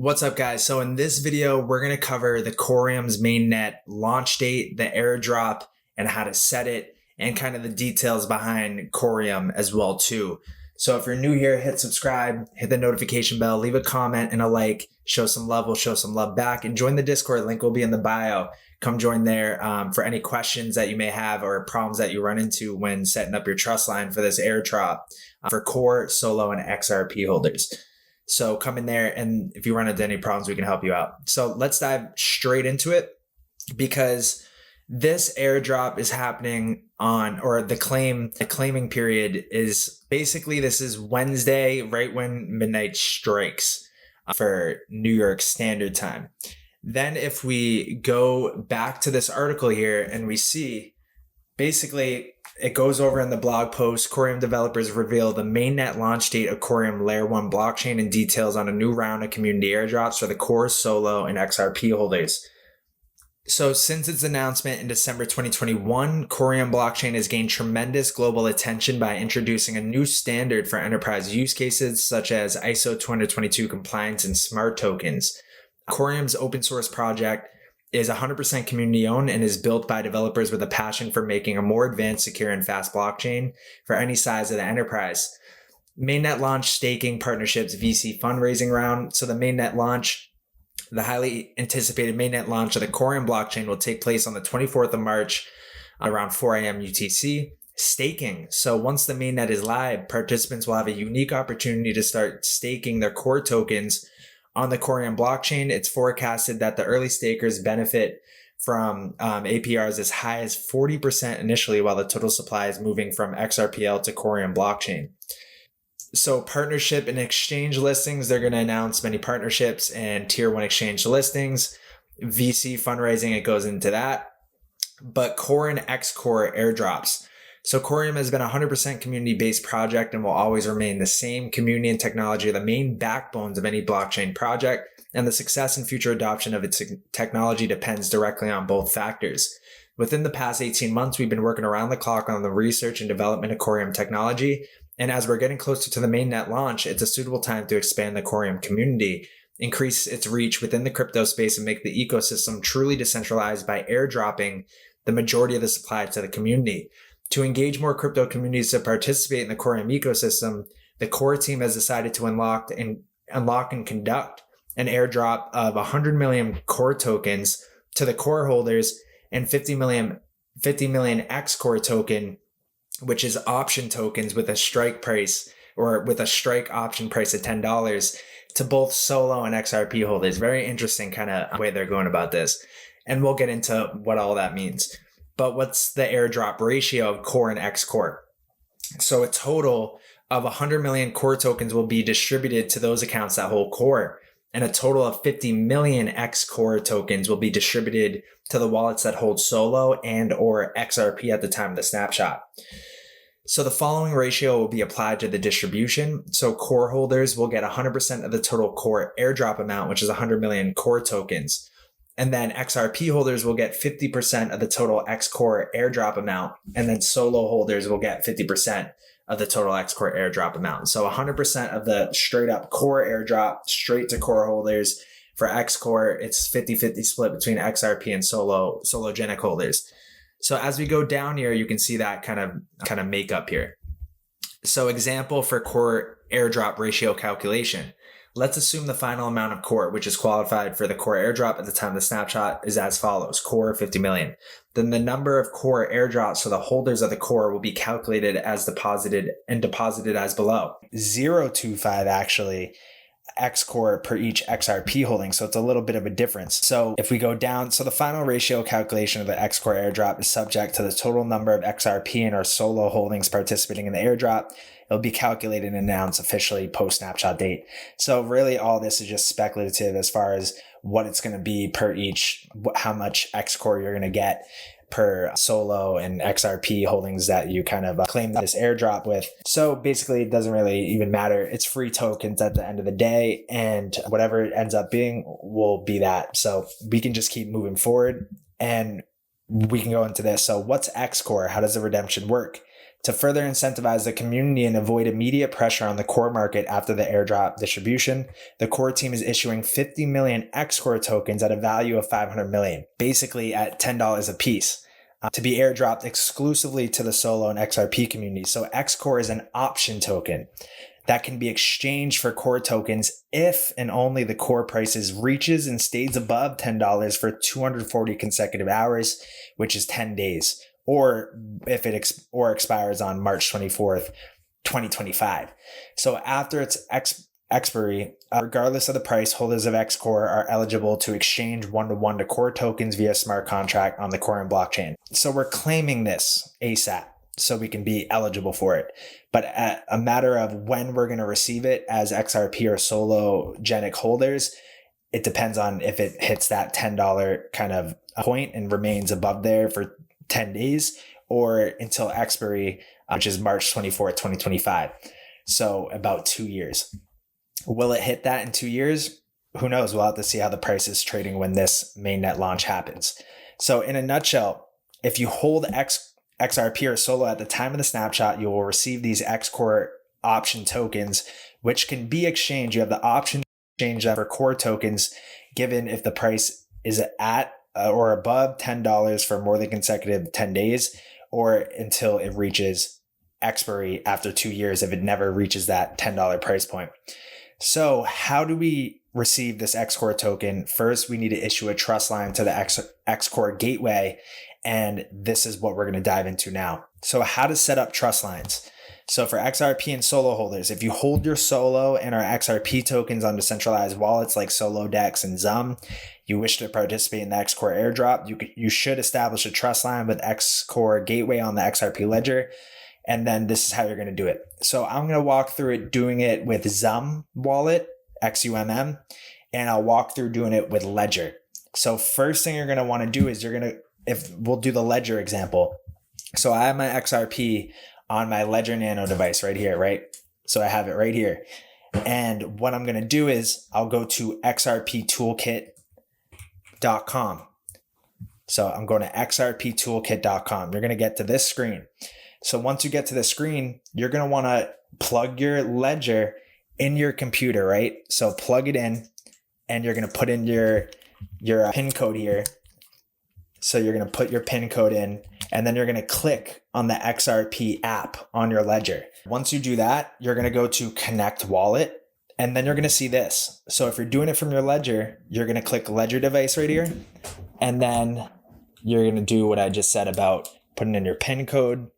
What's up, guys? So in this video, we're going to cover the Corium's mainnet launch date, the airdrop, and how to set it, and kind of the details behind Corium as well too. So if you're new here, hit subscribe, hit the notification bell, leave a comment and a like, show some love, we'll show some love back, and join the Discord. Link will be in the bio. Come join there for any questions that you may have or problems that you run into when setting up your trust line for this airdrop for core, solo, and XRP holders. So come in there, and if you run into any problems, we can help you out. So let's dive straight into it, because this airdrop is happening on, or the claiming period is basically, this is Wednesday, right when midnight strikes for New York Standard Time. Then if we go back to this article here and we see, basically, it goes over in the blog post, Corium developers reveal the mainnet launch date of Corium Layer 1 blockchain and details on a new round of community airdrops for the core, solo, and XRP holders. So since its announcement in December 2021, Corium blockchain has gained tremendous global attention by introducing a new standard for enterprise use cases such as ISO 20022 compliance and smart tokens. Corium's open source project is 100% community owned and is built by developers with a passion for making a more advanced, secure, and fast blockchain for any size of the enterprise. Mainnet launch staking partnerships VC fundraising round. So the mainnet launch, the highly anticipated mainnet launch of the Corium blockchain will take place on the 24th of March around 4 a.m. UTC. Staking. So once the mainnet is live, participants will have a unique opportunity to start staking their core tokens on the Corium blockchain. It's forecasted that the early stakers benefit from APRs as high as 40% initially, while the total supply is moving from XRPL to Corium blockchain. So partnership and exchange listings, they're going to announce many partnerships and tier 1 exchange listings. VC fundraising, it goes into that. But core and X-core airdrops. So Corium has been a 100% community-based project and will always remain the same. Community and technology are the main backbones of any blockchain project, and the success and future adoption of its technology depends directly on both factors. Within the past 18 months, we've been working around the clock on the research and development of Corium technology, and as we're getting closer to the mainnet launch, it's a suitable time to expand the Corium community, increase its reach within the crypto space, and make the ecosystem truly decentralized by airdropping the majority of the supply to the community. To engage more crypto communities to participate in the Corium ecosystem, the core team has decided to unlock and conduct an airdrop of 100 million core tokens to the core holders and 50 million X-core token, which is option tokens with a strike price, or with a strike option price of $10, to both solo and XRP holders. Very interesting kind of way they're going about this. And we'll get into what all that means. But what's the airdrop ratio of core and X-core? So a total of 100 million core tokens will be distributed to those accounts that hold core, and a total of 50 million X-core tokens will be distributed to the wallets that hold solo and or XRP at the time of the snapshot. So the following ratio will be applied to the distribution. So core holders will get 100% of the total core airdrop amount, which is 100 million core tokens. And then XRP holders will get 50% of the total X-core airdrop amount. And then solo holders will get 50% of the total X-core airdrop amount. So 100% of the straight up core airdrop straight to core holders. For X-core, it's 50-50 split between XRP and sologenic holders. So as we go down here, you can see that kind of makeup here. So example for core airdrop ratio calculation. Let's assume the final amount of core, which is qualified for the core airdrop at the time of the snapshot, is as follows: core 50 million. Then the number of core airdrops for the holders of the core will be calculated as deposited as below. 0.25 actually X-core per each XRP holding. So it's a little bit of a difference. So if we go down, so the final ratio calculation of the X-core airdrop is subject to the total number of XRP and or solo holdings participating in the airdrop. It'll be calculated and announced officially post snapshot date. So really all this is just speculative as far as what it's going to be per each, how much X-core you're going to get per solo and XRP holdings that you kind of claim this airdrop with. So basically it doesn't really even matter. It's free tokens at the end of the day, and whatever it ends up being will be that. So we can just keep moving forward and we can go into this. So what's X-core? How does the redemption work? To further incentivize the community and avoid immediate pressure on the core market after the airdrop distribution, the core team is issuing 50 million XCore tokens at a value of 500 million, basically at $10 a piece, to be airdropped exclusively to the Solo and XRP community. So XCore is an option token that can be exchanged for core tokens if and only the core prices reaches and stays above $10 for 240 consecutive hours, which is 10 days, or if it expires on March 24th, 2025. So after its expiry, regardless of the price, holders of XCore are eligible to exchange one-to-one to core tokens via smart contract on the Corium blockchain. So we're claiming this ASAP so we can be eligible for it. But a matter of when we're going to receive it as XRP or Sologenic holders, it depends on if it hits that $10 kind of point and remains above there for 10 days or until expiry, which is March 24th, 2025. So about 2 years. Will it hit that in 2 years? Who knows? We'll have to see how the price is trading when this mainnet launch happens. So in a nutshell, if you hold XRP or Solo at the time of the snapshot, you will receive these XCore option tokens, which can be exchanged. You have the option to exchange them for core tokens, given if the price is at or above $10 for more than consecutive 10 days, or until it reaches expiry after 2 years if it never reaches that $10 price point. So how do we receive this XCore token? First, we need to issue a trust line to the XCore gateway. And this is what we're going to dive into now. So how to set up trust lines. So for XRP and Solo holders, if you hold your Solo and our XRP tokens on decentralized wallets like Solodex and Zum, you wish to participate in the XCore airdrop, you should establish a trust line with XCore gateway on the XRP ledger. And then this is how you're going to do it. So I'm going to walk through it doing it with Zum wallet, XUMM, and I'll walk through doing it with Ledger. So first thing you're going to want to do is if we'll do the Ledger example. So I have my XRP on my Ledger Nano device right here, right? So I have it right here. And what I'm going to do is I'll go to xrptoolkit.com. So I'm going to xrptoolkit.com. You're going to get to this screen. So once you get to the screen, you're going to want to plug your Ledger in your computer, right? So plug it in and you're going to put in your PIN code here. So you're going to put your PIN code in and then you're going to click on the XRP app on your Ledger. Once you do that, you're going to go to Connect Wallet and then you're going to see this. So if you're doing it from your Ledger, you're going to click Ledger device right here. And then you're going to do what I just said about putting in your PIN code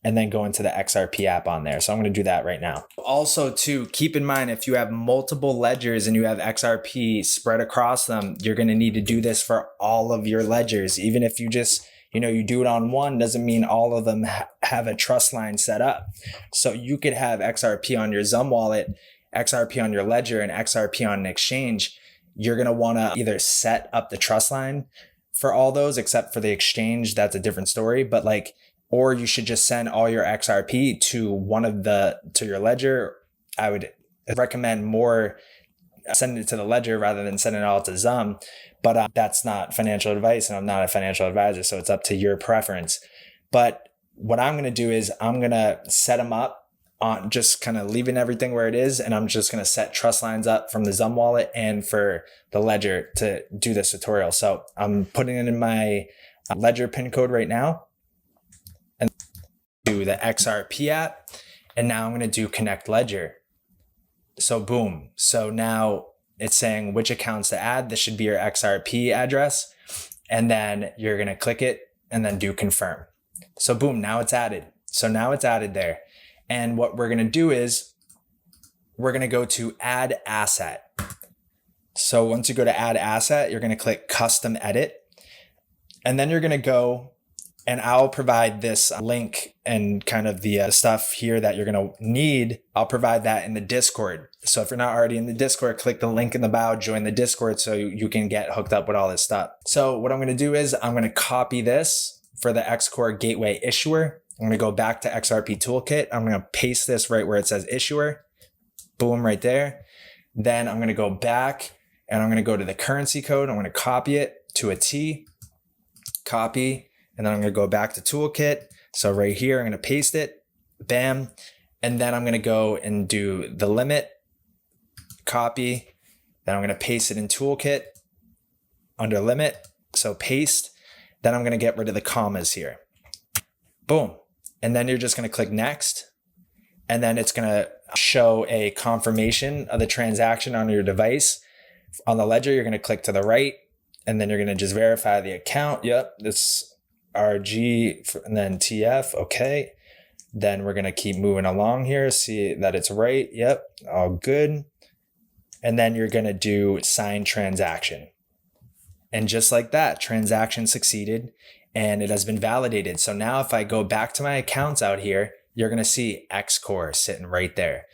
and then go into the XRP app on there. So I'm going to do that right now. Also too, keep in mind, if you have multiple ledgers and you have XRP spread across them, you're going to need to do this for all of your ledgers. Even if you just, you do it on one, doesn't mean all of them have a trust line set up. So you could have XRP on your Zum wallet, XRP on your Ledger, and XRP on an exchange. You're going to want to either set up the trust line for all those, except for the exchange. That's a different story. But or you should just send all your XRP to your Ledger. I would recommend more sending it to the Ledger rather than sending it all to Zum. But that's not financial advice and I'm not a financial advisor. So it's up to your preference. But what I'm going to do is I'm going to set them up on just kind of leaving everything where it is. And I'm just going to set trust lines up from the Zum wallet and for the Ledger to do this tutorial. So I'm putting it in my Ledger PIN code right now. And do the XRP app. And now I'm going to do Connect Ledger. So boom. So now it's saying which accounts to add. This should be your XRP address. And then you're going to click it and then do confirm. So boom, now it's added. So now it's added there. And what we're going to do is we're going to go to add asset. So once you go to add asset, you're going to click custom edit. And then you're going to go, and I'll provide this link and kind of the stuff here that you're going to need. I'll provide that in the Discord. So if you're not already in the Discord, click the link in the bio, join the Discord so you can get hooked up with all this stuff. So what I'm going to do is I'm going to copy this for the XCore Gateway Issuer. I'm going to go back to XRP Toolkit. I'm going to paste this right where it says Issuer. Boom, right there. Then I'm going to go back and I'm going to go to the currency code. I'm going to copy it to a T, copy. And then I'm going to go back to Toolkit. So right here, I'm going to paste it bam. And then I'm going to go and do the limit, copy. Then I'm going to paste it in toolkit under limit. So paste. Then I'm going to get rid of the commas here. Boom. And then you're just going to click next. And then it's going to show a confirmation of the transaction on your device. On the ledger, you're going to click to the right. And then you're going to just verify the account. Yep, this RG and then TF. Okay. Then we're going to keep moving along here. See that it's right. Yep, all good. And then you're going to do sign transaction. And just like that, transaction succeeded and it has been validated. So now if I go back to my accounts out here, you're going to see XCore sitting right there.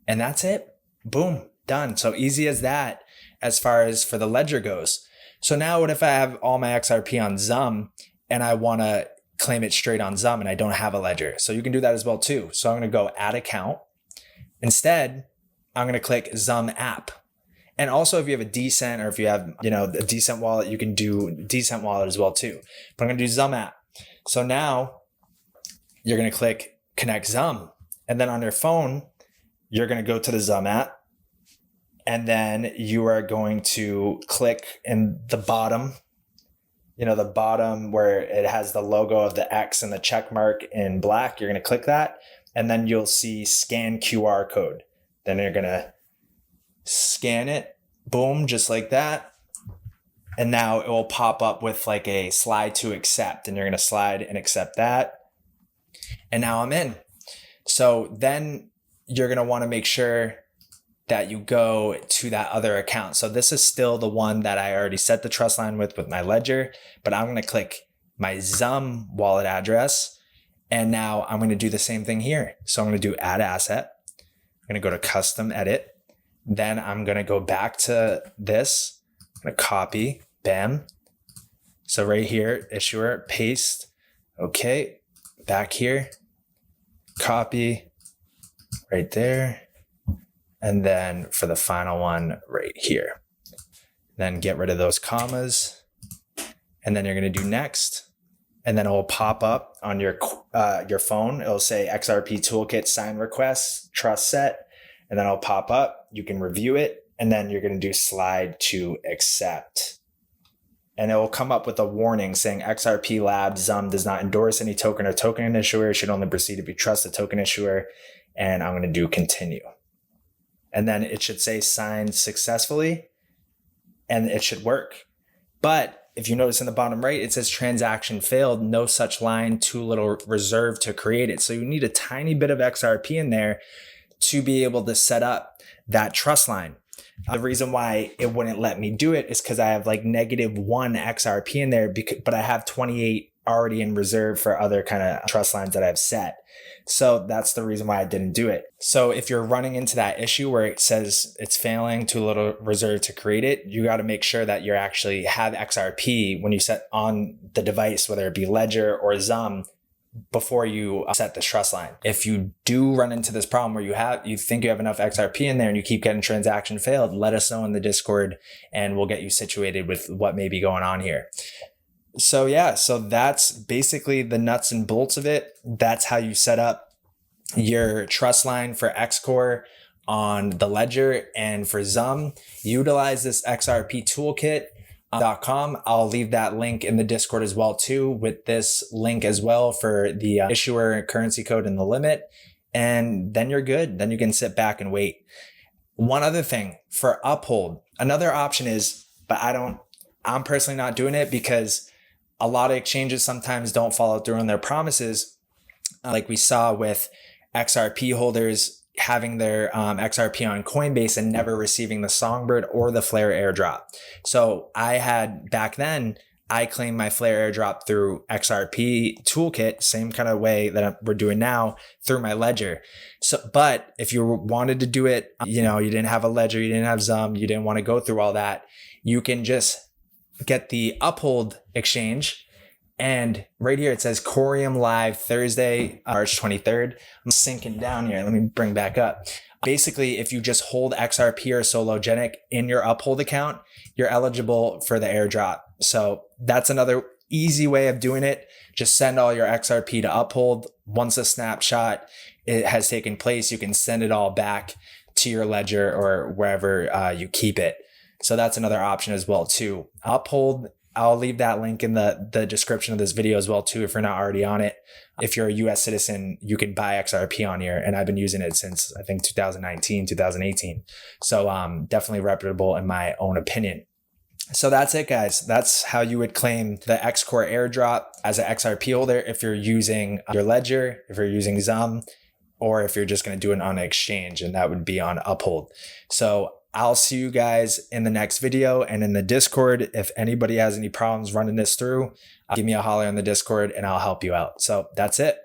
And that's it. Boom, done. So easy as that as far as for the ledger goes. So now what if I have all my XRP on Zum and I want to claim it straight on Zum and I don't have a ledger? So you can do that as well too. So I'm going to go add account. Instead, I'm going to click Zum app. And also if you have a Decent or if you have, a Decent wallet, you can do Decent wallet as well too. But I'm going to do Zum app. So now you're going to click connect Zum. And then on your phone, you're going to go to the Zum app. And then you are going to click in the bottom, the bottom where it has the logo of the X and the check mark in black. You're going to click that. And then you'll see scan QR code. Then you're going to scan it. Boom, just like that. And now it will pop up with like a slide to accept. And you're going to slide and accept that. And now I'm in. So then you're going to want to make sure that you go to that other account. So this is still the one that I already set the trust line with my ledger, but I'm going to click my Zum wallet address. And now I'm going to do the same thing here. So I'm going to do add asset. I'm going to go to custom edit. Then I'm going to go back to this. I'm going to copy, bam. So right here, issuer, paste. Okay. Back here, copy right there. And then for the final one right here, then get rid of those commas. And then you're going to do next. And then it will pop up on your phone. It'll say XRP Toolkit sign requests, trust set. And then it'll pop up. You can review it. And then you're going to do slide to accept. And it will come up with a warning saying XRP Labs Zum does not endorse any token or token issuer. Should only proceed if you trust the token issuer. And I'm going to do continue. And then it should say signed successfully and it should work. But if you notice in the bottom right, it says transaction failed, no such line, too little reserve to create it. So you need a tiny bit of XRP in there to be able to set up that trust line. The reason why it wouldn't let me do it is because I have like -1 XRP in there, but I have 28 already in reserve for other kind of trust lines that I've set. So that's the reason why I didn't do it. So if you're running into that issue where it says it's failing, too little reserve to create it, you got to make sure that you actually have XRP when you set on the device, whether it be Ledger or Zum, before you set the trust line. If you do run into this problem where you think you have enough XRP in there and you keep getting transaction failed, let us know in the Discord and we'll get you situated with what may be going on here. So yeah, so that's basically the nuts and bolts of it. That's how you set up your trust line for XCore on the Ledger. And for Zum, utilize this XRP toolkit.com. I'll leave that link in the Discord as well too, with this link as well for the issuer currency code and the limit. And then you're good. Then you can sit back and wait. One other thing for Uphold, another option is, but I'm personally not doing it because a lot of exchanges sometimes don't follow through on their promises. Like we saw with XRP holders having their XRP on Coinbase and never receiving the Songbird or the Flare airdrop. So I had back then, I claimed my Flare airdrop through XRP Toolkit, same kind of way that we're doing now through my Ledger. So, but if you wanted to do it, you didn't have a Ledger, you didn't have Zum, you didn't want to go through all that, you can just get the Uphold exchange. And right here, it says Corium Live Thursday, March 23rd. I'm sinking down here. Let me bring back up. Basically, if you just hold XRP or Sologenic in your Uphold account, you're eligible for the airdrop. So that's another easy way of doing it. Just send all your XRP to Uphold. Once a snapshot it has taken place, you can send it all back to your ledger or wherever you keep it. So that's another option as well too. Uphold, I'll leave that link in the description of this video as well too if you're not already on it. If you're a US citizen, you can buy XRP on here, and I've been using it since I think 2019, 2018. So definitely reputable in my own opinion. So that's it, guys. That's how you would claim the XCore airdrop as an XRP holder if you're using your ledger, if you're using Zum, or if you're just going to do it on an exchange, and that would be on Uphold. So I'll see you guys in the next video and in the Discord. If anybody has any problems running this through, give me a holler in the Discord and I'll help you out. So that's it.